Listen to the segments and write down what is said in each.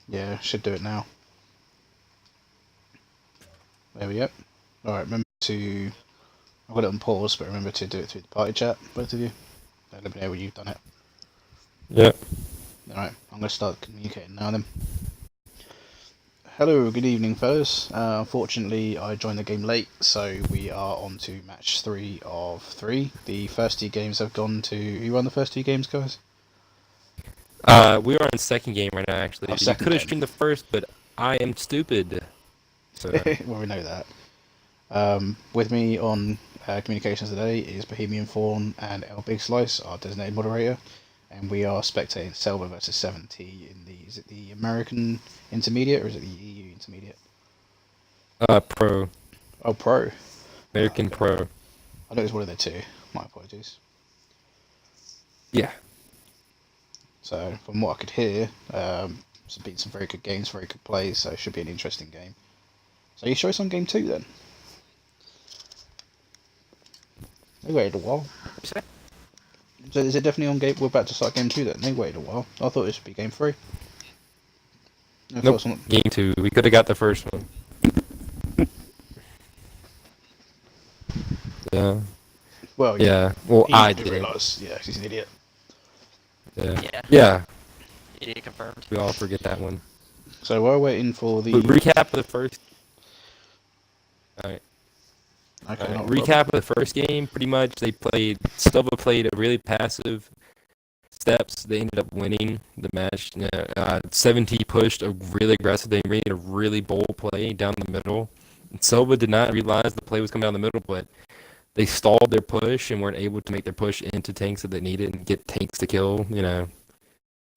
Yeah, should do it now. There we go. Alright, remember to... I've got it on pause, but remember to do it through the party chat, both of you. Let me know when you've done it. Yep. Alright, I'm going to start communicating now then. Hello, good evening fellas. Unfortunately I joined the game late, so we are on to match 3 of 3. The first 2 games have gone to... Who won the first 2 games, guys? We are on the second game right now, actually. Oh, You second could have game. streamed the first, but I am stupid. So, Well, we know that. With me on communications today is Bohemian Fawn and El Big Slice, our designated moderator, and we are spectating Selva versus 7T in the... Is it the American Intermediate or is it the EU Intermediate? Pro. Oh, Pro. American Okay. Pro. I know it's one of the two. My apologies. Yeah. So, from what I could hear, it's been some very good games, very good plays, so it should be an interesting game. So, you show us on game 2 then? They waited a while. So, is it definitely on game? We're about to start game 2 then? They waited a while. I thought this would be game 3. Nope. Game 2. We could have got the first one. Yeah. Well, yeah. Well, I didn't. Realise. Yeah, he's an idiot. Yeah. Yeah. Idiot confirmed. We all forget that one. So we're waiting for the... But recap of the first... Alright. Okay, recap of the first game, pretty much, Selva played a really passive steps. They ended up winning the match. 7T pushed a really aggressive. They made a really bold play down the middle. And Selva did not realize the play was coming down the middle, but they stalled their push and weren't able to make their push into tanks that they needed and get tanks to kill.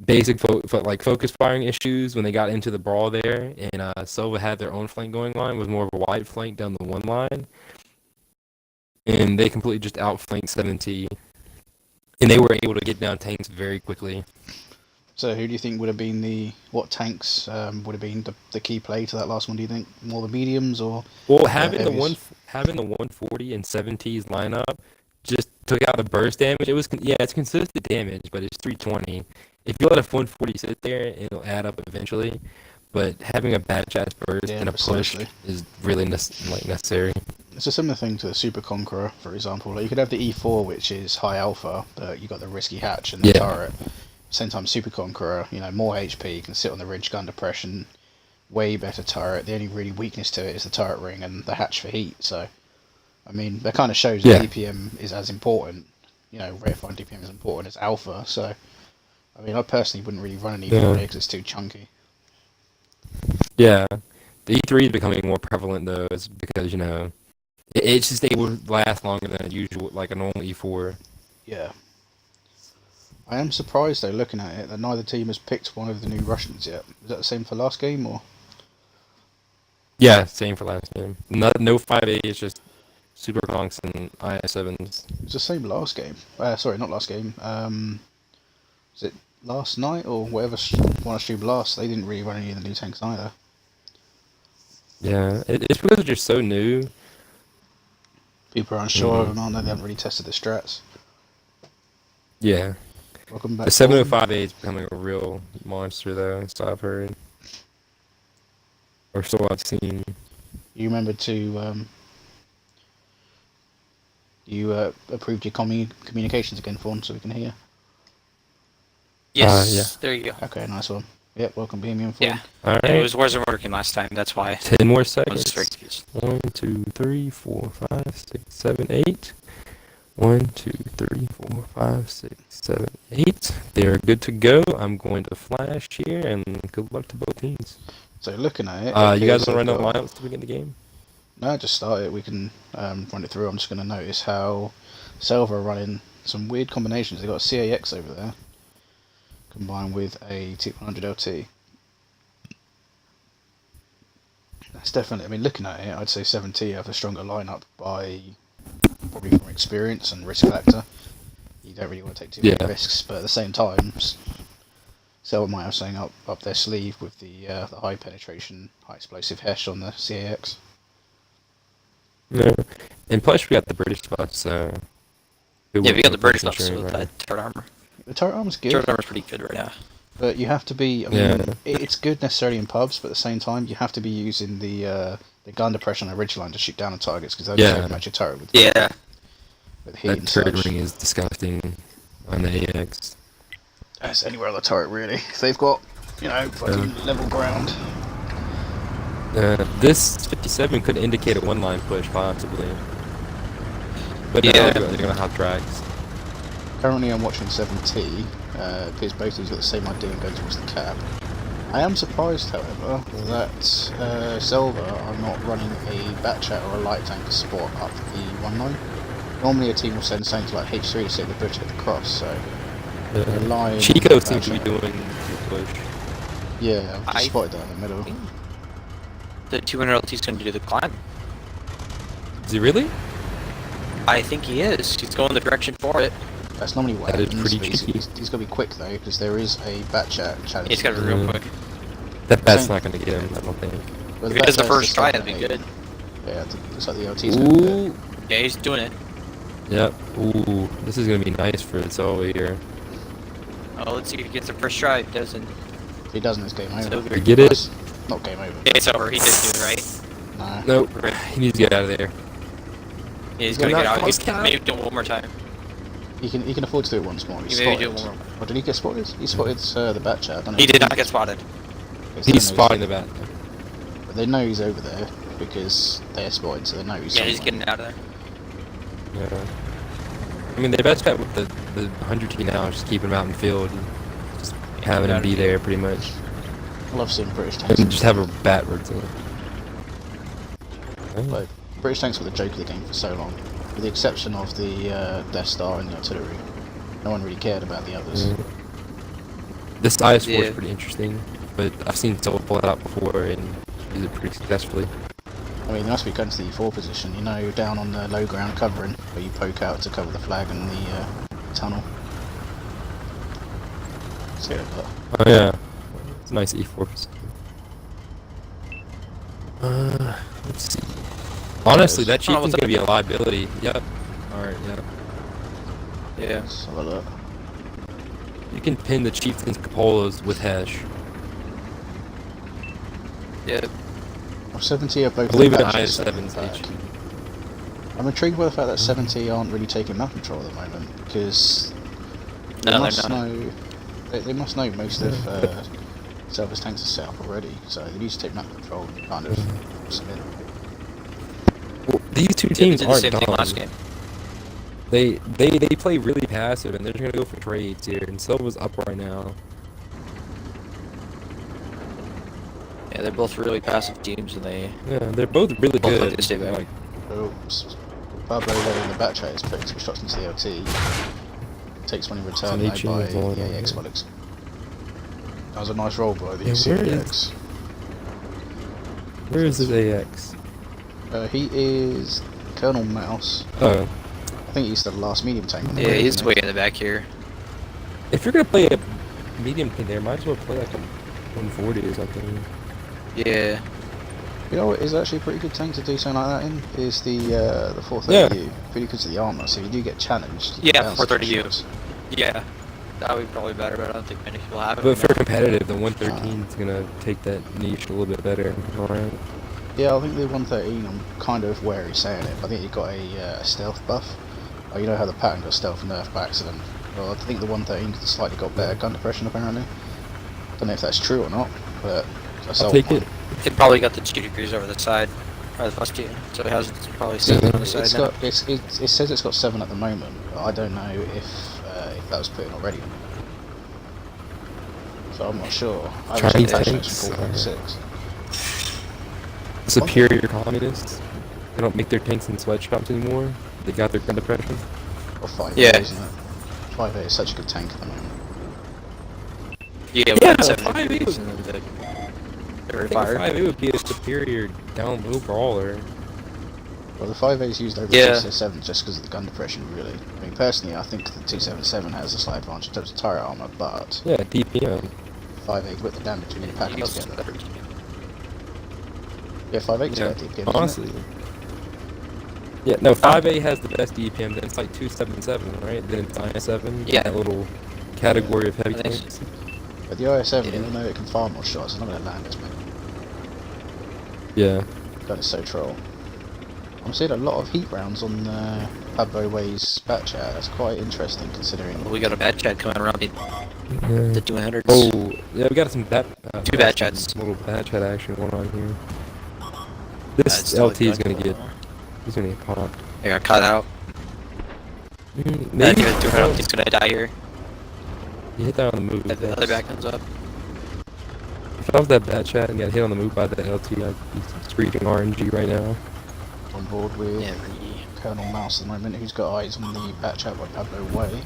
Basic focus firing issues when they got into the brawl there. And Selva had their own flank going on. It was more of a wide flank down the one line. And they completely just outflanked 7T. And they were able to get down tanks very quickly. So who do you think would have been what tanks would have been the key play to that last one, do you think? More the mediums or... Well, having the 140 and 7T's lineup just took out the burst damage. It's consistent damage, but it's 320. If you let a 140 sit there, it'll add up eventually. But having a batch ass burst and a push is really necessary. It's a similar thing to the Super Conqueror, for example. Like you could have the E4, which is high alpha, but you got the risky hatch and the turret. Same time, Super Conqueror, more HP, you can sit on the ridge, gun depression, way better turret. The only really weakness to it is the turret ring and the hatch for heat. So, I mean, that kind of shows that DPM is as important. Rarefied DPM is important as alpha. So, I mean, I personally wouldn't really run an E4 because it's too chunky. Yeah, the E3 is becoming more prevalent though, is because it's just able to last longer than a usual, like a normal E4. Yeah. I am surprised though, looking at it, that neither team has picked one of the new Russians yet. Is that the same for last game or? Yeah, same for last game. No 5A, it's just Super Conks and IS7s. It's the same last game. Sorry, not last game. Was it last night or whatever one I streamed last? They didn't really run any of the new tanks either. Yeah, it's because they're just so new. People are unsure of them, aren't they? They haven't really tested the strats. Yeah. Welcome back. The 705A is becoming a real monster, though, so I've heard. Or so I've seen. You remembered to... you approved your communications again, Fawn, so we can hear? Yes, yeah. There you go. Okay, nice one. Yep, welcome, Bohemian Fawn. Yeah. All right. It wasn't working last time, that's why. 10 more seconds. I was very confused. 1, 2, 3, 4, 5, 6, 7, 8. 1, 2, 3, 4, 5, 6, 7, 8. They're good to go. I'm going to flash here, and good luck to both teams. So looking at it... you guys want to run the lineups to begin the game? No, just start it. We can run it through. I'm just going to notice how Selva are running some weird combinations. They've got a CAX over there, combined with a T100 LT. That's definitely... I mean, looking at it, I'd say 7T have a stronger lineup by... probably from experience and risk factor. You don't really want to take too many risks, but at the same time, Selva might have something up their sleeve with the high penetration, high explosive Hesh on the CAX. Yeah, and plus we got the British buff, so... Yeah, we got the British buff, so that turret armor. The turret armor's good. Turret armor's pretty good right now. But you have to be. I Yeah. mean, it's good necessarily in pubs, but at the same time, you have to be using the gun depression on the ridge line to shoot down the targets because they'll just Yeah. overmatch your turret with Yeah. with heat That and turret such. ring is disgusting on the AX. That's anywhere on the turret really. If they've got fucking level ground. This 57 could indicate a one-line push, possibly. But Yeah. they're gonna have tracks. Currently, I'm watching 7T. Appears both of these got the same idea and go towards the cap. I am surprised, however, that Selva are not running a Batchat or a light tank to support up the one line. Normally, a team will send something like H3 to sit the butcher at the cross, so they're relying Chico on seems to be Batchat. doing the push. Yeah, I've just I spotted that in the middle. think the 200 LT is going to do the climb. Is he really? I think he is. He's going the direction for it. That's normally what That is happens. pretty But cheeky. he's got to be quick though, because there is a Batchat challenge. He's got to be real quick. That bat's Same. not gonna get him, I don't think. Well, If he does the Batchat's first try, just that'd be like good. Yeah, looks like the LT's going to do it. Ooh. Yeah, he's doing it. Yep. Ooh. This is gonna be nice for Selva here. Oh, let's see if he gets the first try. If he doesn't. If he doesn't, it's game over. So Get it? Not game over. It's over. He did do it right. Nah. Nope. He needs to get out of there. He's Gonna going to get not out. close He's count. maybe do it one more time. He can afford to do it once more. He's He maybe do spotted. it one more. Or did he get spotted? He spotted the Batchat. I don't know He if did not get spotted. because they He's know spotting the bat. But they know he's over there because they're spotted, so they know he's Yeah, he's somewhere. getting out of there. Yeah. I mean, they best bet with the 100T now, just keeping him out in the field. And just having him be there, pretty much. I love seeing British tanks. And just have a bat routine. Like, British tanks were the joke of the game for so long, with the exception of the Death Star and the artillery. No one really cared about the others. This IS-4 Yeah. is pretty interesting, but I've seen Selva pull it out before and use it pretty successfully. I mean, they must be going to the E4 position, down on the low ground covering, where you poke out to cover the flag and the tunnel. See it, but Oh yeah, it's a nice E4 position. Let's see. Honestly, that Oh, what's chieftain's gonna be a liability. Yep. Alright, yeah. Yeah. let's have a look. You can pin the chieftain's cupolas with hash. Yeah. Well, 70 are both. I believe it Batchat is setting 7's back. HQ. I'm intrigued by the fact that 70 aren't really taking map control at the moment, because they No, must they're not. know. They must know most of Selva's tanks are set up already, so they need to take map control and kind of submit. Well, these two They teams did the aren't same thing dumb. last game. They play really passive, and they're just gonna go for trades here. And Silva's up right now. Yeah, they're both really passive teams, and they Yeah, they're both really both like good. to stay back. Like, Oops. Pablo letting the Batchat is putting 2 shots into the LT. Takes one in return an though HE by is all the right, AX yeah. Bullocks. That was a nice roll by the Yeah, where is- AX. where is this AX? He is Colonel Mouse. Oh, I think he's the last medium tank on the Yeah, grid, he's isn't way he? in the back here. if you're gonna play a medium team there, might as well play like a 140 or something. Yeah. You know what is actually a pretty good tank to do something like that in? Is the 430U. Pretty good to the armour, so if you do get challenged. You Yeah, can bounce a few 430U. shots. Yeah. That would be probably better, but I don't think many people have it. But for competitive, the 113 is gonna take that niche a little bit better. Alright. Yeah, I think the 113, I'm kind of wary saying it, but I think you've got a stealth buff. Oh, you know how the pattern got stealth nerf by accident? Well, I think the 113 slightly got better gun depression apparently. Don't know if that's true or not, but I I'll sold take one. it. It probably got the 2 degrees over the side, or the +2, so it has probably 7 on the side It's now. got, it says it's got 7 at the moment, but I don't know if that was put in already. So I'm not sure. I haven't Chinese seen the tanks, from 4.6. Superior communists. They don't make their tanks in sweatshops anymore. They got their gun depression. Or 5A, Yeah. isn't it? 5A is such a good tank at the moment. Yeah, Yeah, 7 5A degrees was- and then I very think fire. 5A would be a superior down low brawler. Well, the 5A is used over the Yeah. 277 just because of the gun depression, really. I mean, personally, I think the 277 has a slight advantage in terms of turret armour, but Yeah, DPM. 5A with the damage when you pack He them goes together. better. Yeah, 5A is Yeah, better DPM, isn't honestly. Yeah, no, 5A has the best DPM, then it's like 277, right? Then it's 97, Yeah. that little category of heavy I think it? tanks. But the IS-7, even though it can fire more shots, it's not going to land as many. Yeah. God, it's so troll. I'm seeing a lot of heat rounds on Pablo Way's bat chat. That's quite interesting considering. We got a bad chat coming around the 200s. Oh, yeah, we got some Two bad chats. Little bad chat action going on here. This LT is gonna get. He's gonna get popped. They got caught out. Maybe. He's gonna die here. He hit that on the move. If the other back comes up. If I was that bad chat and got hit on the move by the LT, I'd be screeching RNG right now. On board with Colonel Mouse at the moment, who's got eyes on the bat chat by Pablo Way.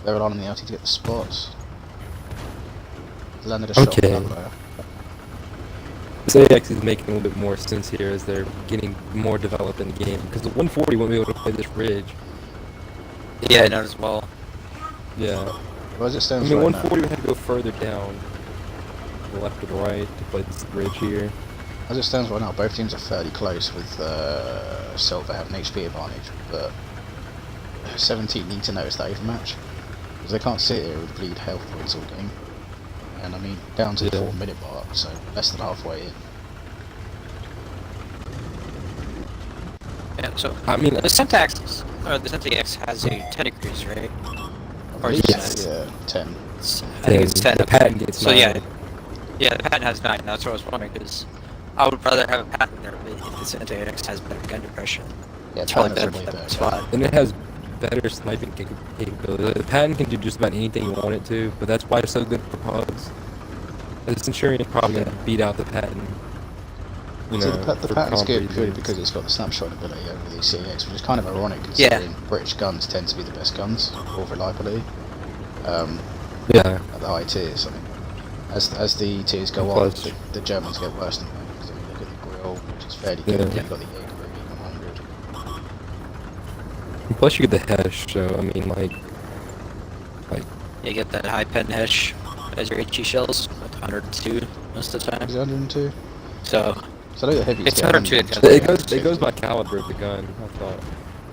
They're relying on the LT to get the spots. Landed a shot on Pablo. This AX is making a little bit more sense here as they're getting more developed in the game, because the 140 won't be able to play this ridge. Yeah, not as well. Yeah. Well, as it stands I mean, right 140 now, would have to go further down, to the left or the right, to play this ridge here. as it stands right now, both teams are fairly close with Selva having HP advantage, but 17 need to notice that even match, because they can't sit here with bleed health points all game. And I mean, down to the 4-minute mark, so less than halfway in. Yeah, so I mean, the Syntax, or the Syntax has a 10 degrees, right? Or is it Yes. Yeah, 10. I think it's 10. The patent gets So 9. yeah, the patent has 9. That's what I was wondering, because I would rather have a patent there, but if the Syntax has better gun depression, Yeah, it's probably patent's better way for that better. spot. And it has better sniping capability. The patent can do just about anything you want it to, but that's why it's so good for pugs. The Centurion is probably going to beat out the patent. You So know, the for patent's comp good reasons. purely because it's got the snapshot ability over the CX, which is kind of ironic considering British guns tend to be the best guns for reliability. Yeah. At the high tiers, I mean, as the tiers go on, the Germans get worse than them. Because you look at the grill, which is fairly good. Yeah. You've got the Jaeger 100. And plus you get the Hesh, so I mean, like. You get that high pen Hesh as your HE shells with 102 most of the time. Is it 102? So So I know the heavies It's get 102, 102. It goes by caliber of the gun, I thought.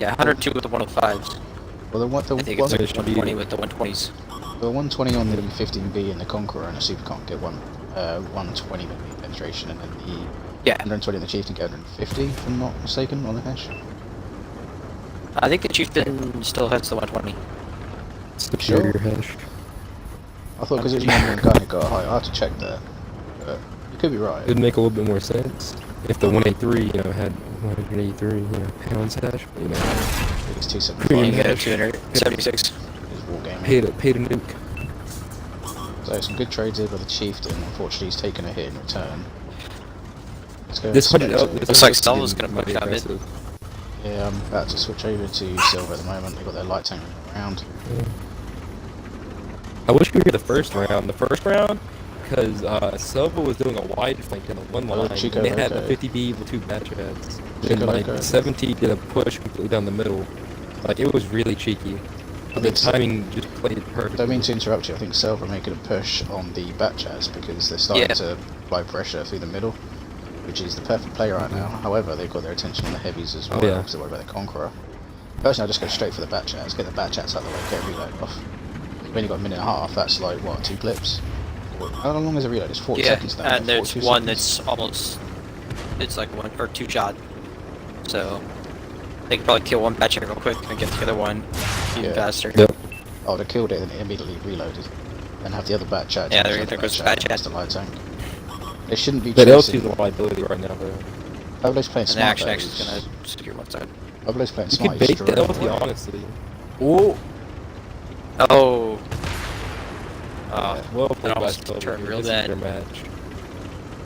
yeah, 102 with the 105s. Well, I think it's like should be- 120 with the 120s. the 120 on the W15B and the Conqueror and the Super Conk get 120 mm penetration, and then the Yeah, 120 and the Chieftain get 150, if I'm not mistaken, on the Hesh. I think the Chieftain still hits the 120. Superior Hesh. I thought because it was one gun it got high. I have to check that, but you could be right. It'd make a little bit more sense if the 183, had 183, pounds Hesh, but, It's Green 275. You get a Hesh. 276. Is wargaming. paid a nuke. So some good trades here by the Chieftain. Unfortunately, he's taken a hit in return. Let's go This with 100 Spectre. Looks like Selva's gonna push out mid. aggressive. Yeah, I'm about to switch over to Selva at the moment. They've got their light tank around. I wish we were here the first round. Because Selva was doing a wide flank in the one line, Chico and they had the Loco. 50B with 2 batch heads. Chico And like Loco. 70 did a push completely down the middle. Like it was really cheeky. But the timing just played perfect. Don't mean to interrupt you. I think Selva are making a push on the bat chats because they're starting to apply pressure through the middle, which is the perfect play right now. However, they've got their attention on the heavies as well because they're worried about the Conqueror. Personally, I just go straight for the bat chats, get the bat chats out of the way, get a reload off. You've only got a minute and a half. That's like what, 2 clips? How long is a reload? It's 40 seconds now. and there's 42 one seconds. that's almost, it's like 1 or 2 shot. So they could probably kill one batch real quick and get the other one even faster. Yep. Oh, they killed it and it immediately reloaded. And have the other bat chat. Yeah, charge there the goes the bat bat chat chat. against the light tank. They shouldn't be But LT's chasing. a liability right now, though. Pablo's playing And the smart. action though. is gonna secure one side. Pablo's playing You smart. could He's bait the drawing LT, away. honestly. Oh! Oh. Well that played by almost Selva. turned real This is bad. their match.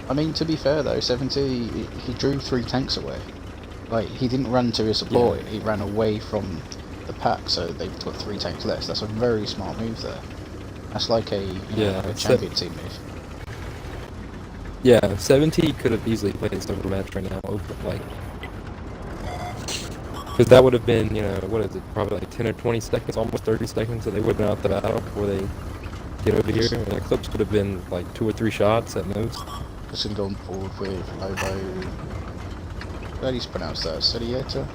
I mean, to be fair though, 70, he drew 3 tanks away. Like, he didn't run to his support, he ran away from the pack, so they've got 3 tanks less. That's a very smart move there. That's like a, a champion team move. Yeah, 70 could have easily played this over match right now. Because that would have been, what is it, probably like 10 or 20 seconds, almost 30 seconds, so they would have been out the battle before they get over here. And the clips would have been like 2 or 3 shots at most. Just gonna go on board with Lobo. How do you pronounce that? Sodieta?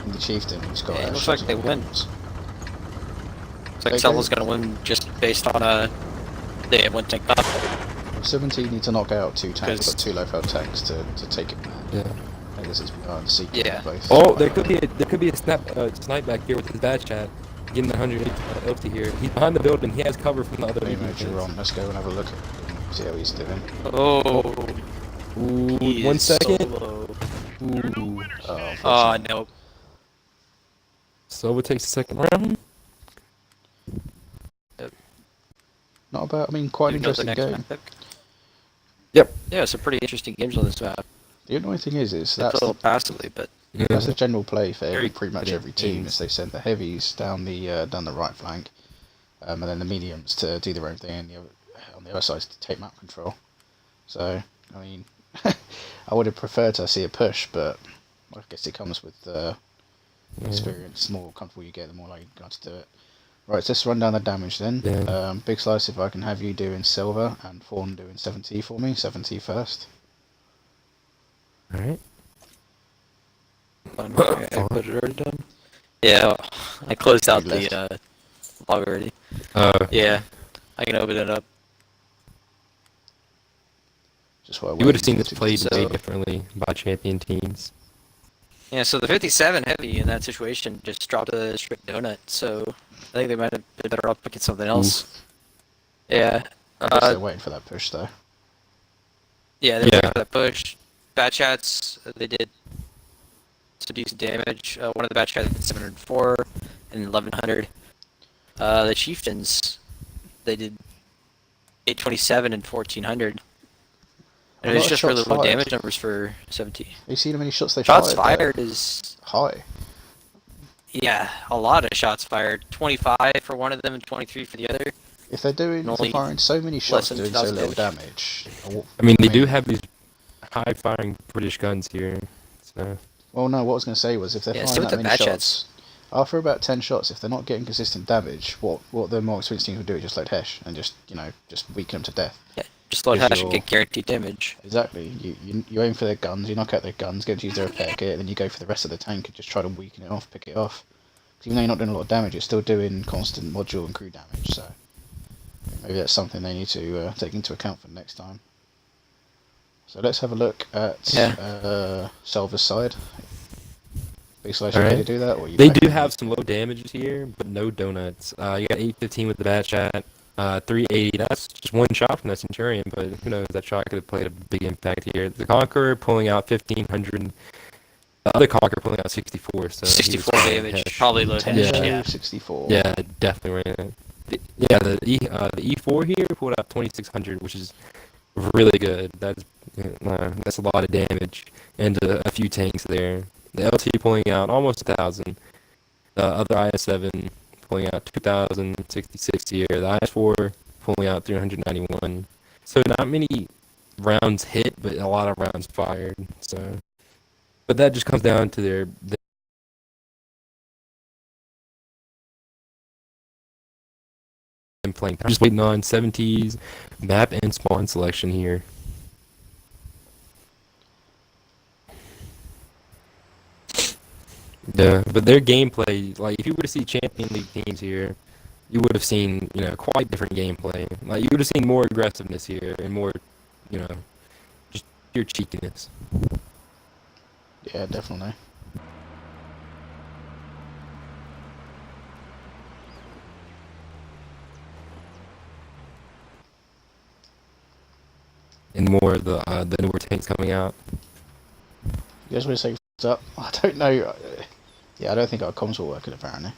And the Chieftain, who's got Yeah, it looks shots like they on win. guns. It's like Selva's gonna win just based on They have one tank up. 17 need to knock out 2 tanks, Because- but 2 low-felt tanks to take it. Yeah. I guess it's behind the secret Yeah. place. Oh, there could be a snipe back here with his bad chat. Getting the 100 LT here. He's behind the building. He has cover from the other Hey, medium mate, you're fence. on. Let's go and have a look at him, see how he's doing. Oh, Ooh, he 1 is second. so low. Ooh. Oh, Oh, unfortunately. no. Selva takes the second round. Not bad. I mean, quite an Here goes the interesting next game. map pick. Yep. Yeah, some pretty interesting games on this map. The annoying thing is They play that's a little passively, but that's the general play for Very pretty much good every team. games. Is they send the heavies down the right flank, and then the mediums to do their own thing, and on the other side to take map control. So, I mean, I would have preferred to see a push, but I guess it comes with experience. The more comfortable you get, the more likely you got to do it. Right, so let's run down the damage then. Yeah. Big Slice, if I can have you doing Silver and Fawn doing 7T for me. 7T first. Alright. I put it already done. Yeah, I closed out You the log already. Uh, Yeah, I can open it up. Just while I you would have wait seen for this it to played get way set. differently by champion teams. Yeah, so the 57 heavy in that situation just dropped a straight donut, so I think they might have been better off picking something else. Yeah. I guess they're waiting for that push though. Yeah, they were for that push. Bad chats, they did some decent damage. One of the bad chats did 704 and 1100. The chieftains, they did 827 and 1400. A And lot it's of just really shots low fired. damage numbers for 17. Have you seen how many shots they Shots fired? fired is, High. yeah, a lot of shots fired. 25 for one of them and 23 for the other. If they're Only firing so many shots than doing so 2,000 little damage. I mean, they do have these high-firing British guns here, so... Well, no, what I was going to say was if they're Yeah, firing so with that the many bad shots, after about 10 shots, if they're not getting consistent damage, what the more experienced teams would do is just load Hesh and just weaken them to death. Yeah, just load If hash and you're- get guaranteed damage. Exactly. You aim for their guns, you knock out their guns, get them to use their repair kit, and then you go for the rest of the tank and just try to weaken it off, pick it off. 'Cause even though you're not doing a lot of damage, it's still doing constant module and crew damage, so maybe that's something they need to take into account for next time. So let's have a look at Selva's side. Big Slash, you ready to do that? Or you They back do in? have some low damages here, but no donuts. You got 815 with the bad shot, 380. That's just one shot from that Centurion, but who knows? That shot could have played a big impact here. The Conqueror pulling out 1500. The other Conqueror pulling out 64. So 64 damage, probably load hash, Yeah. yeah. 64. Yeah, definitely ran it. The E4 here pulled out 2600, which is really good. That's a lot of damage, and a few tanks there. The LT pulling out almost 1,000. The other IS-7 pulling out 2,066 here. The IS-4 pulling out 391. So not many rounds hit, but a lot of rounds fired. So, but that just comes down to their playing. I'm just waiting on 70s map and spawn selection here. Yeah, but their gameplay, like if you were to see Champion League teams here, you would have seen, quite different gameplay. Like you would have seen more aggressiveness here and more, just pure cheekiness. Yeah, definitely. And more of the newer tanks coming out. You guys want to say up? I don't know. Yeah, I don't think our comms were working apparently.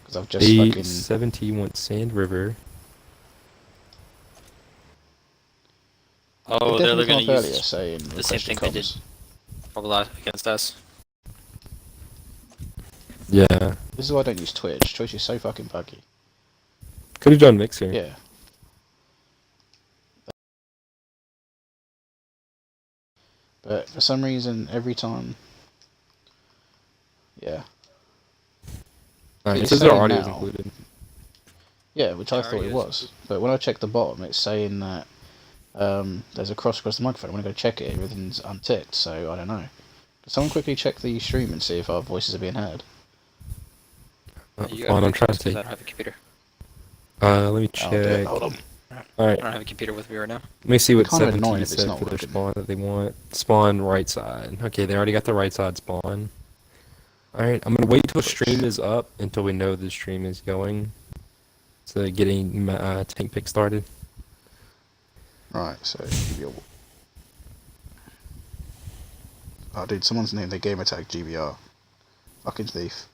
Because I've just fucking... 71 Sand River. Oh, They they're definitely going come to up earlier use saying the same request your thing they did comms. a lot against us. Yeah. This is why I don't use Twitch. Twitch is so fucking buggy. Could have done Mixer. Yeah. But for some reason, every time... Yeah. It It's says their saying audio is now- included. Yeah, which I thought Alright, it yes. was. But when I checked the bottom, it's saying that there's a cross across the microphone. When I go check it, everything's unticked, so I don't know. Can someone quickly check the stream and see if our voices are being heard? You Hold on, I'm gotta trying to fix this 'cause see. I don't have a computer. Let me I'll do it. check. Hold on. Alright, I don't have a computer with me right now. let me see what Kind of 17 annoying if it's said not for their working. spawn that they want. Spawn right side. Okay, they already got the right side spawn. Alright, I'm gonna wait till Which, stream is up until we know the stream is going. So getting tank pick started. right, so GBR. Oh, dude, someone's named their gamer tag GBR. Fucking thief.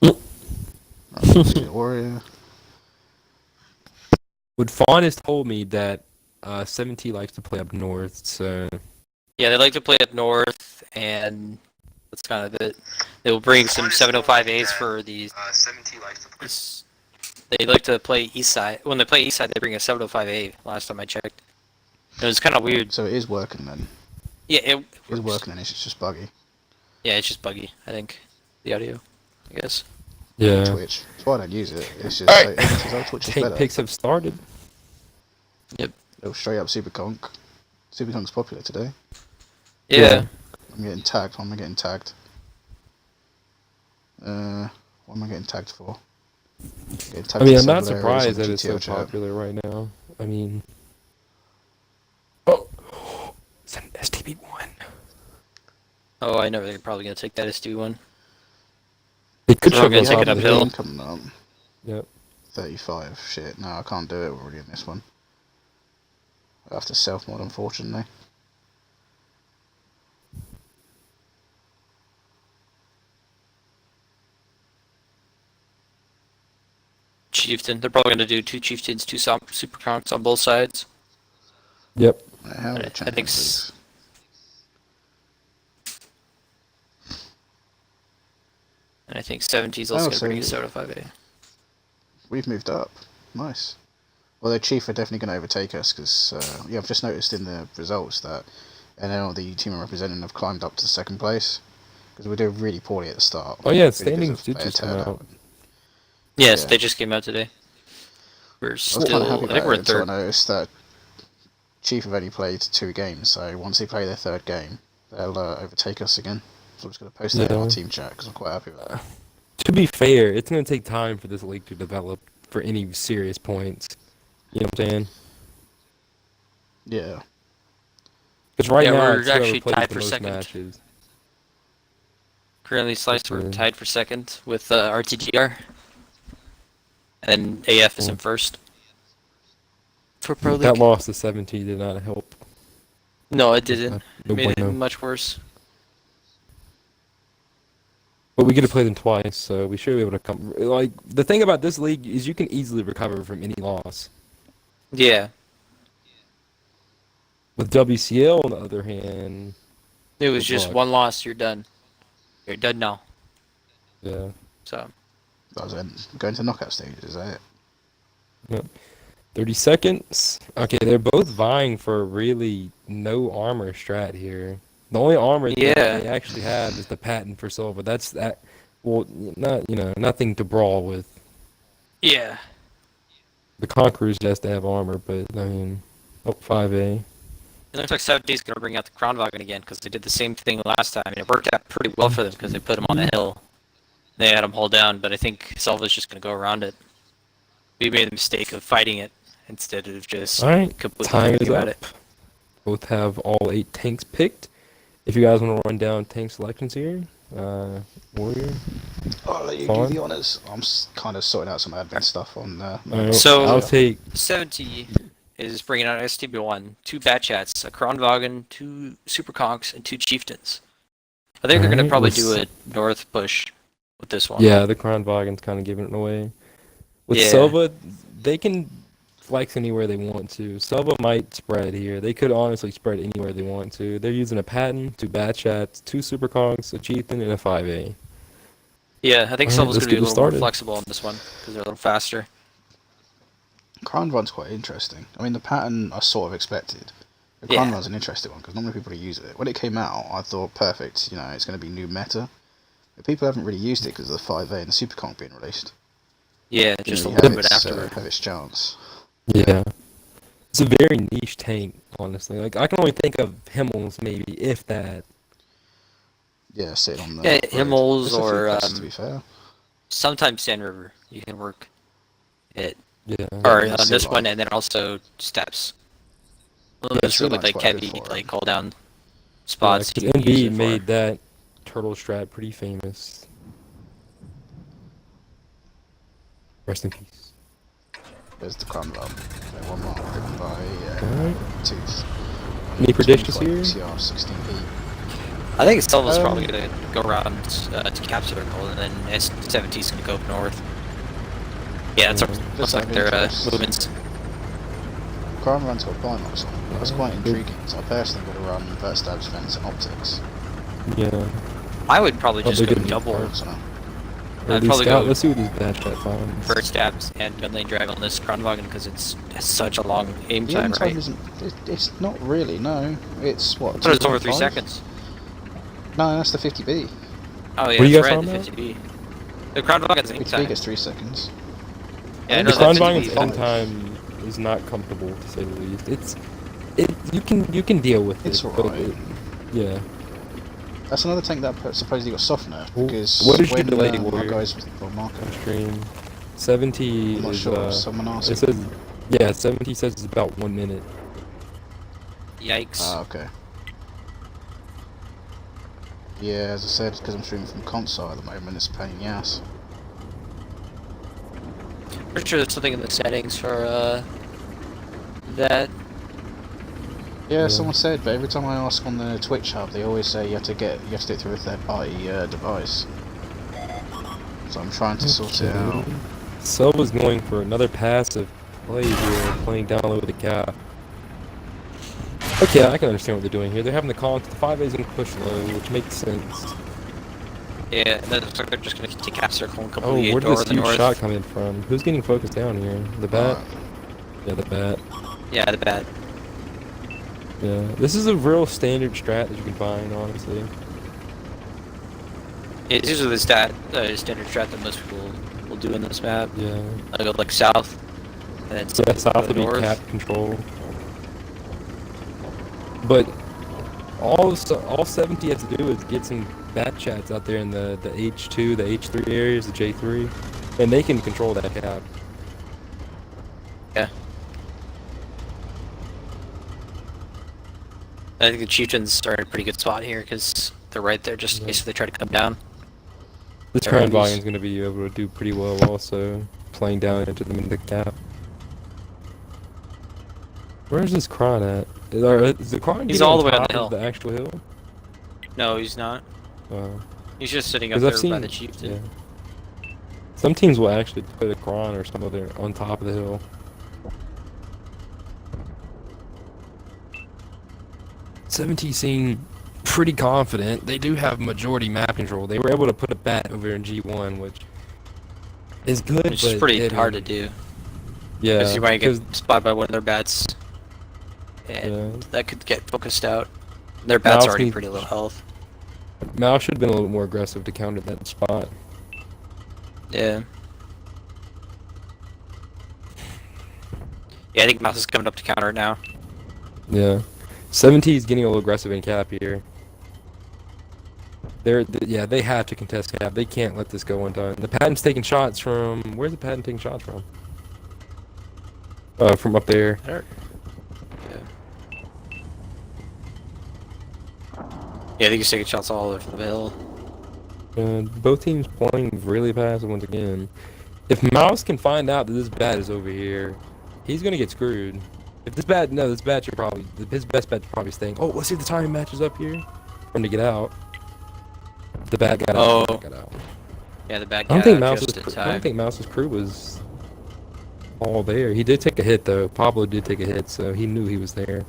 Right, Warrior. What Fawn has told me that 17 likes to play up north, so Yeah, they like to play up north, and that's kind of it. They will bring some 705As for these. They like to play east side. When they play east side, they bring a 705A. Last time I checked, it was kind of weird. So it is working then. Yeah, it It is works. working then. It's just buggy. Yeah, it's just buggy. I think the audio, I guess. yeah. Twitch. That's why I don't use it. It's just Alright. everyone says, oh, Twitch is Tank better. picks have started. It'll straight up Super Conk. Super Conk's popular today. Yeah. I'm getting tagged. What am I getting tagged? What am I getting tagged for? Getting tagged I mean, to I'm not several areas on surprised the that it's so GTL chat. popular right now. I mean, oh, it's an STB1. Oh, I know they're probably gonna take that ST1. They could So we're shove gonna us take off it the uphill. hill. Coming up. Yep. 35. Shit, no, I can't do it. We're already in this one. I have to self-mod, unfortunately. Chieftain. They're probably gonna do 2 chieftains, 2 super conks on both sides. Yep. How are the I think champions? And I think 17's also Oh, gonna so bring a 705A. we've moved up. Nice. Well, the Chief are definitely going to overtake us because, yeah, I've just noticed in the results that NL, the team I'm representing, have climbed up to second place because we did really poorly at the start. Oh yeah, Really standings because of did just player come turnout. out. Yes, Yeah. they just came out today. We're I was kind of still. happy I about think we're it in until I third. noticed that Chief have only played 2 games, so once they play their 3rd game, they'll overtake us again. So I'm just going to post that in Yeah. our team chat because I'm quite happy with that. To be fair, it's gonna take time for this league to develop for any serious points. You know what I'm saying? Yeah. Because right Yeah, now, we're it's whoever actually plays tied the for most second. matches. Currently, Slice, we're Good. tied for second with RTGR. And AF is in first. For Pro League. That loss to 17 did not help. No, it didn't. No It made it bueno. much worse. But we get to play them twice, so we should be able to come. Like, the thing about this league is you can easily recover from any loss. Yeah. With WCL, on the other hand, It was good just luck. one loss, you're done. You're done now. Yeah. So. That was it. Going to knockout stages, is that it? 30 seconds. Okay, they're both vying for really no armor strat here. The only armor that Yeah. they actually have is the patent for Selva. That's that. Well, not nothing to brawl with. Yeah. The Conquerors has to have armor, but I mean, 5A. It looks like 17's going to bring out the Kronwagen again because they did the same thing last time. And it worked out pretty well for them because they put him on the hill. They had him hold down, but I think Selva's just going to go around it. We made the mistake of fighting it instead of just All right, completely time is thinking about up. it. Both have all 8 tanks picked. If you guys want to run down tank selections here, Warrior. I'll let you Fine. do the honours. I'm kind of sorting out some admin stuff on Alright, So- I'll take. 70 is bringing out STB1, 2 Batchats, a Kronwagen, 2 Super Conks, and 2 Chieftains. I think they're going to Alright, probably let's- do a north push with this one. Yeah, the Kronwagen's kind of giving it away. With Yeah. Selva, they can flex anywhere they want to. Selva might spread here. They could honestly spread anywhere they want to. They're using a patent, 2 Batchats, 2 Super Conks, a Chieftain, and a 5A. Yeah, I think Alright, Selva's let's going to be get a this little more started. flexible on this one because they're a little faster. Crown Run's quite interesting. I mean, the pattern I sort of expected. The Yeah. Crown Run's an interesting one because not many people use it. When it came out, I thought, perfect, it's going to be new meta. But people haven't really used it because of the 5A and the Super Conk being released. Yeah, Didn't just a really little bit have its, after. have its chance. Yeah. It's a very niche tank, honestly. Like, I can only think of Himmels, maybe, if that. Yeah, sitting on the Yeah, road. Himmels There's a few or, places, to be fair. Sometimes Sand River, you can work it. Yeah. Or Yeah, on sea this life. one, and then also steps. Yeah, Those sea are life's like quite good heavy, for it. like cooldown Yeah, spots because you can use NB it for. made that turtle strat pretty famous. Rest in peace. There's the Cromwell. Okay, one more, driven by Alright. Tooth. Any predictions 25 here? PCR, 16p. I think Selva's probably Um, gonna go around to Cap Circle, and then S17's gonna go up north. Yeah, that's Just looks out like of their interest, movements. Cromwell's got Binox on. That's quite Good. intriguing, so I personally would have run Verstab's Fence and Optics. Yeah. I would probably Oh, just they go didn't need double Parts on it. I'd Early probably scout. go Let's see what this bad chat finds. bird stabs and gun lane drag on this Kronwagen because it's such a long aim The time, aim time right? isn't. It's not really. No, it's what. I thought it was over 3 2.5? seconds. No, that's the 50B. Oh yeah, What are you it's guys right, the talking 50B. The Kronwagen's aim 50B time. gets 3 seconds. Yeah, I no, The think that's it's Kronwagen's 50B. end time is not comfortable to say the least. You can deal with It's it, but alright. yeah. That's another tank that supposedly got softener Well, because what is your when delay, our Warrior? guys or Marco, Stream 70 I'm not is sure. Someone asked. it says 70 says it's about 1 minute. Yikes. Ah, okay. Yeah, as I said, because I'm streaming from console at the moment, it's a pain in the ass. Pretty sure there's something in the settings for that. Yeah, Yeah. someone said, but every time I ask on the Twitch hub, they always say you have to do it through a third-party device. So I'm trying to sort it out. Selva's going for another passive play here, playing down low with the cap. Okay, I can understand what they're doing here. They're having the call into the 5A's and push low, which makes sense. Yeah, and then it looks like they're just gonna take Cap Circle and Oh, completely where did ignore this the huge north. shot come in from? Who's getting focused down here? The bat? Alright. Yeah, the bat. Yeah, the bad. Yeah, this is a real standard strat that you can find, honestly. Yeah, it's usually the standard strat that most people will do in this map. Yeah. I go like south, and then Yeah, south go would be north. cap control. But all 70 has to do is get some bat chats out there in the H2, the H3 areas, the J3, and they can control that cap. Yeah. I think the Chieftains are in a pretty good spot here because they're right there just in case they try to come down. This They're current heavies. volume is going to be able to do pretty well also, playing down into the cap. Where's this Kron at? Is the Kron He's getting all on the way on top the hill. of the actual hill? No, he's not. He's just sitting up 'Cause there by the Chieftain. yeah. Some teams will actually put a Kron or some other on top of the hill. '70 seem pretty confident. They do have majority map control. They were able to put a bat over in G1, which is good, Which is but pretty hard to do. Yeah, Because you might because get spotted by one of their bats. And Yeah. that could get focused out. Their bat's Mouse already needs- pretty low health. Mouse should have been a little more aggressive to counter that spot. Yeah. Yeah, I think Mouse is coming up to counter it now. Yeah, 70 is getting a little aggressive in cap here. Yeah, they have to contest cap. They can't let this go undone. The Patent's taking shots from... Where's the Patent taking shots from? From up there. Yeah. Yeah, I think he's taking shots all over the hill. Both teams playing really passive once again. If Mouse can find out that this bat is over here, he's gonna get screwed. If this bat, no, this bat should probably, his best bet's probably staying. Oh, let's see if the timing matches up here for him to get out. The bat got out. Oh. The bat got out. Yeah, the bad I guy don't think just in I don't time. think Mouse's crew was all there. He did take a hit though. Pablo did take a hit, so he knew he was there.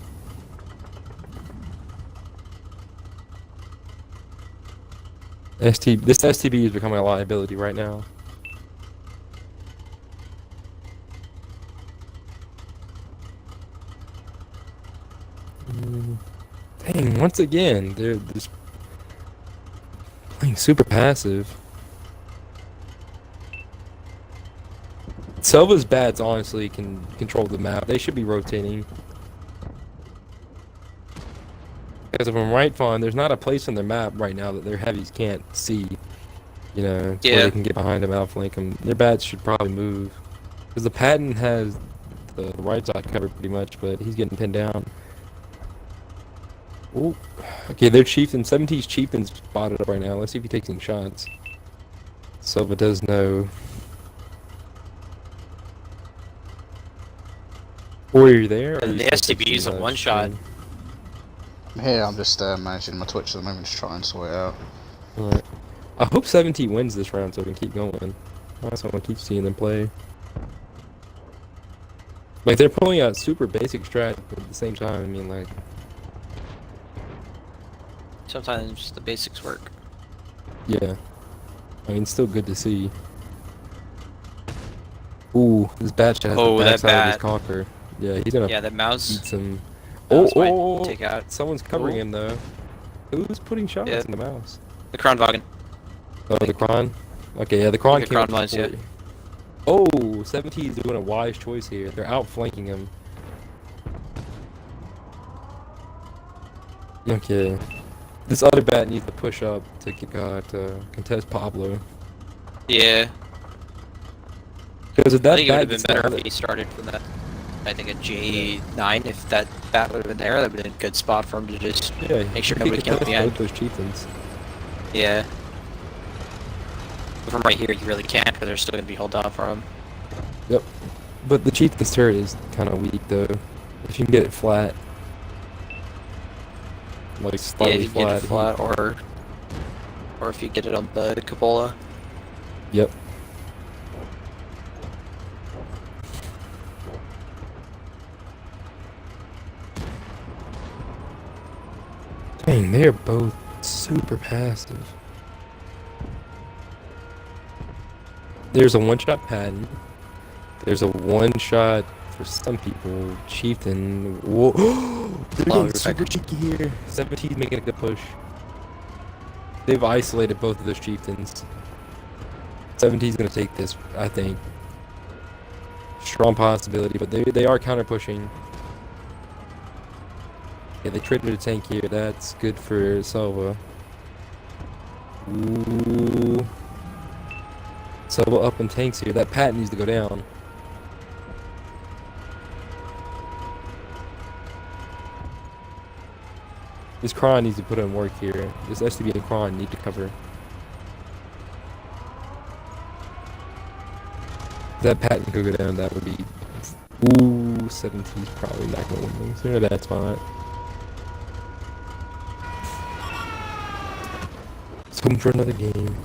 This STB is becoming a liability right now. Dang, once again, they're just playing super passive. Selva's bats honestly can control the map. They should be rotating. Because if I'm right, Fawn, there's not a place on their map right now that their heavies can't see. You know, where Yeah. they can get behind them, outflank them. Their bats should probably move. Because the Patton has the right side covered pretty much, but he's getting pinned down. Ooh. Okay, they're Chieftain. 17's Chieftain's spotted up right now. Let's see if he takes any shots. Selva does know. Or are you there? Or are you The still STB is a fixing, one shot. stream? I'm here. I'm just managing my Twitch at the moment to try and sort it out. Alright. I hope 17 wins this round so we can keep going. I just want to keep seeing them play. Like, they're pulling out super basic strat at the same time. I mean, like, Sometimes the basics work. yeah. I mean, it's still good to see. Ooh, this bat has the Oh, that backside of his bat. conquer. Yeah, he's gonna Yeah, that eat mouse. some. Mouse might Oh, take out. someone's covering Oh. him though. Who's putting shots Yeah. in the mouse? The Kronwagen. Oh, the Kron. Okay, yeah, the Kron The came Kron up was, yeah. before. Oh, 17 is doing a wise choice here. They're outflanking him. Okay. This other bat needs to push up to contest Pablo. Yeah. Because if I that think it would bat have been gets better down, if he started from that. I think a J9, if that bat would have been there, that would have been a good spot for him to just yeah, make sure he nobody could killed the end. both those chieftains. Yeah. But from right here, you really can't, because they're still going to be held off from him. Yep. But the chieftain's turret is kind of weak though. If you can get it flat. Like Yeah, slightly if you get it flat. flat, or if you get it on the cupola. Yep. Dang, they're both super passive. There's a one-shot patent. There's a one-shot for some people. Chieftain. Whoa. They're Long getting super record. cheeky here. 17's making a good push. They've isolated both of those chieftains. 17's gonna take this, I think. Strong possibility, but they are counter pushing. Yeah, they traded a tank here. That's good for Selva. Ooh. Selva up in tanks here. That Pat needs to go down. This Kron needs to put in work here. This STB and Kron need to cover. If that Pat could go down, that would be... Ooh, 17's probably not going to win this. They're in a bad spot. Let's hope for another game.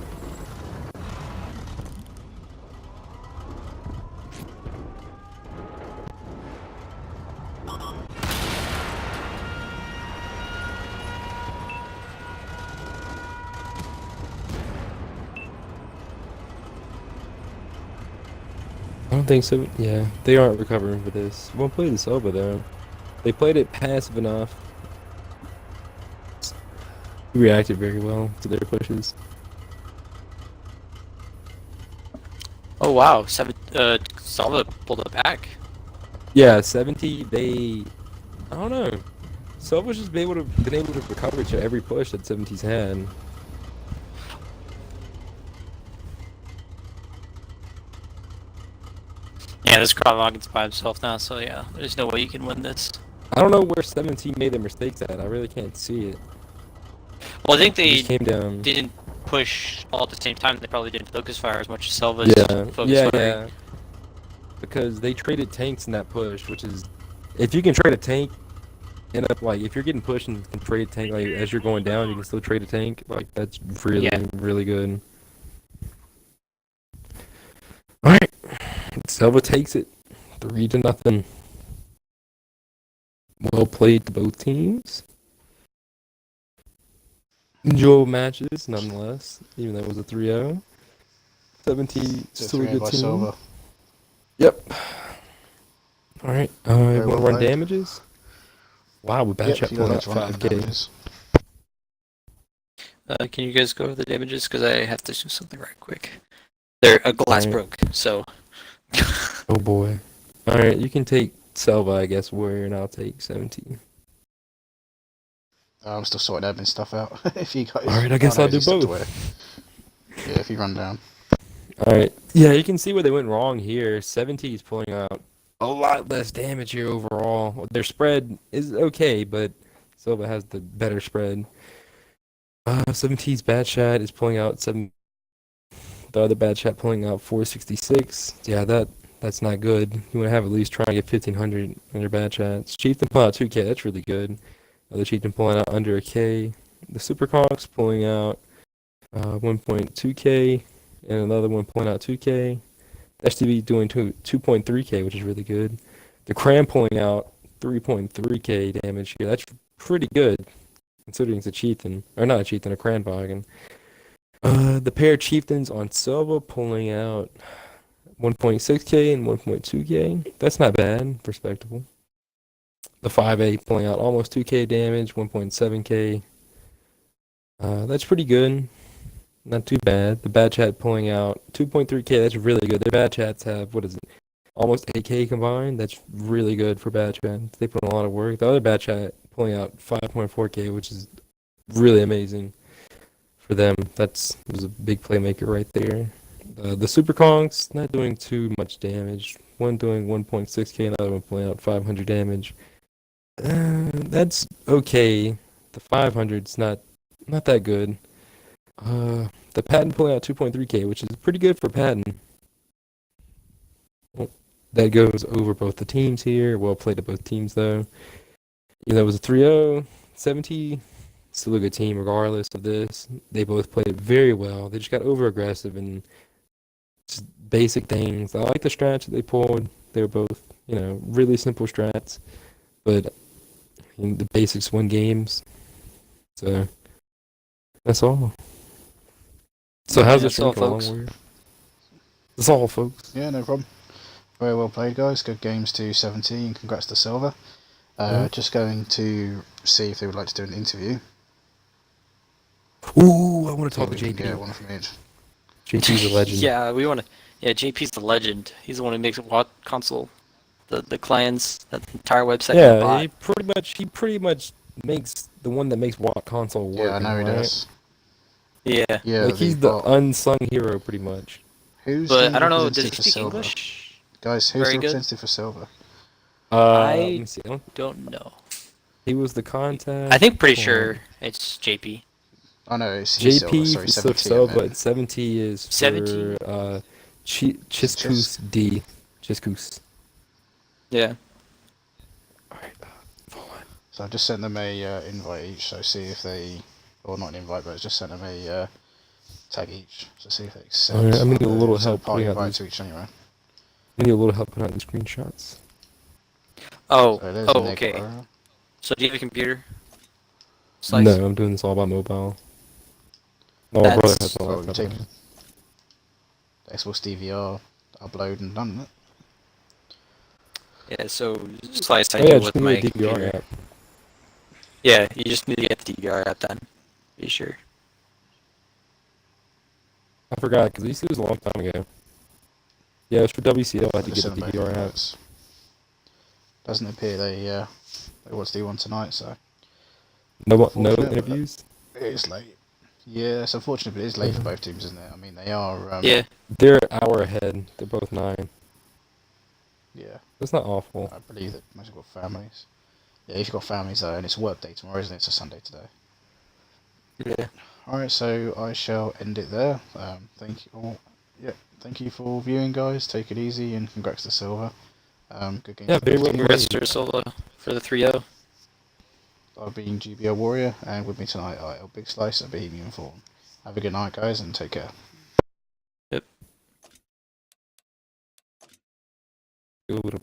I don't think so. Yeah, they aren't recovering for this. Won't play this over though. They played it passive enough. Reacted very well to their pushes. Oh wow, Selva pulled it back. Yeah, 70. I don't know. Selva's just been able to recover to every push that 70's had. Yeah, this Kronwagen's by himself now, so yeah, there's no way you can win this. I don't know where 17 made their mistakes at. I really can't see it. Well, I think They they just came down. didn't push all at the same time. They probably didn't focus fire as much as Selva's Yeah, focus yeah, firing. yeah. Because they traded tanks in that push, which is, if you can trade a tank, end up like if you're getting pushed and can trade a tank like as you're going down, you can still trade a tank. Like that's really, Yeah. really good. All right, Selva takes it, 3-0. Well played to both teams. Enjoyable matches, nonetheless, even though it was a 3-0. 17 It's a still a 3-0 good by team. Selva. Yep. All right. You Very want well to run played. damages? Wow, we bad Yep, chat you pulling don't out have to run 5K. damages. Can you guys go over the damages? Because I have to do something right quick. A glass Alright. broke, so. Oh boy. All right, you can take Selva, I guess, Warrior, and I'll take 17. I'm still sorting admin stuff out. If you guys, All right, I guess I'll do stepped both. away. Yeah, if you run down. Alright. Yeah, you can see where they went wrong here. 70 is pulling out a lot less damage here overall. Their spread is okay, but Selva has the better spread. 17's bad shot is pulling out 7. The other bad shot pulling out 466. Yeah, that's not good. You want to have at least try and get 1500 on your bad shots. Chieftain pulling out 2K. That's really good. Other Chieftain pulling out under a K. The Super Conks pulling out 1.2K, and another one pulling out 2K. STV doing 2.3K, which is really good. The Cram pulling out 3.3K damage here. That's pretty good, considering it's a Chieftain. Or not a Chieftain, a Cranboggin. The pair of Chieftains on Selva pulling out 1.6K and 1.2K. That's not bad, respectable. The 5A pulling out almost 2K damage, 1.7K. That's pretty good. Not too bad. The bad chat pulling out 2.3K. That's really good. Their bad chats have, what is it, almost 8K combined. That's really good for bad chats. They put in a lot of work. The other bad chat pulling out 5.4K, which is really amazing for them. Was a big playmaker right there. The Super Kongs not doing too much damage. One doing 1.6K, another one pulling out 500 damage. That's okay. The 500's not that good. The Patton pulling out 2.3K, which is pretty good for Patton. Well, that goes over both the teams here. Well played to both teams, though. It was a 3-0. 70, still a good team regardless of this. They both played very well. They just got over-aggressive and just basic things. I like the strats that they pulled. They were both, really simple strats. But the basics win games. So, that's all. So how's this all, going, folks? Warrior? That's all, folks. Yeah, no problem. Very well played, guys. Good games to 17. Congrats to Selva. Just going to see if they would like to do an interview. Ooh, I want to talk to We can JP. get one from each. JP's a legend. Yeah, we want to. Yeah, JP's the legend. He's the one who makes Watt console, the clients, that entire website. Yeah, he pretty much makes the one that makes Watt console work. Yeah, I know he does. Yeah. Yeah, Like he's the unsung hero, pretty much. Who's But the I don't know. Does he representative for speak Selva? English? Guys, who's Very the good. representative for Selva? Let I me see. don't know. He was the contact. I think pretty Hold sure on. it's JP. Oh no, he's Selva. JP Sorry, is 17. Selva, and 70 is for 17? Chiscus D. Chiscus. Yeah. Alright, hold on. So I've just sent them a invite each, so see if they, or not an invite, but I just sent them a tag each, so see if they accept. Alright, I'm gonna need a little send help party putting out invite these. to each anyway. I need a little help putting out the screenshots. Oh. So there's Oh. Nick Okay. Barrow. So do you have a computer? Slice? No, I'm doing this all by mobile. No, my brother has my Well, you laptop. take Xbox DVR, upload and done it. Yeah. So Slice, I Oh yeah, do just with need my a DVR computer. app. Yeah, you just need to get the DVR app done. Be sure. I forgot because I used to do this a long time ago. Yeah, it's for WCL. I had to Just get a sent them both DVR app. invites. Doesn't appear they want to do one tonight, so No Unfortunate, but interviews. it is late. Yeah, it's unfortunate, but it is late for both teams, isn't it? I mean, they are. Yeah. They're an hour ahead. They're both 9. Yeah, That's not awful. I believe that most have got families. Yeah, if you've got families though, and it's a work day tomorrow, isn't it? It's a Sunday today. Yeah. Alright, so I shall end it there. Thank you all. Yeah, thank you for viewing, guys. Take it easy, and congrats to Silver. Good game. Yeah, very well Congrats played. to Solo for the 3-0. I've been GBO Warrior, and with me tonight IL Big Slice and Bohemian Fawn. Have a good night, guys, and take care. Yep. Go with a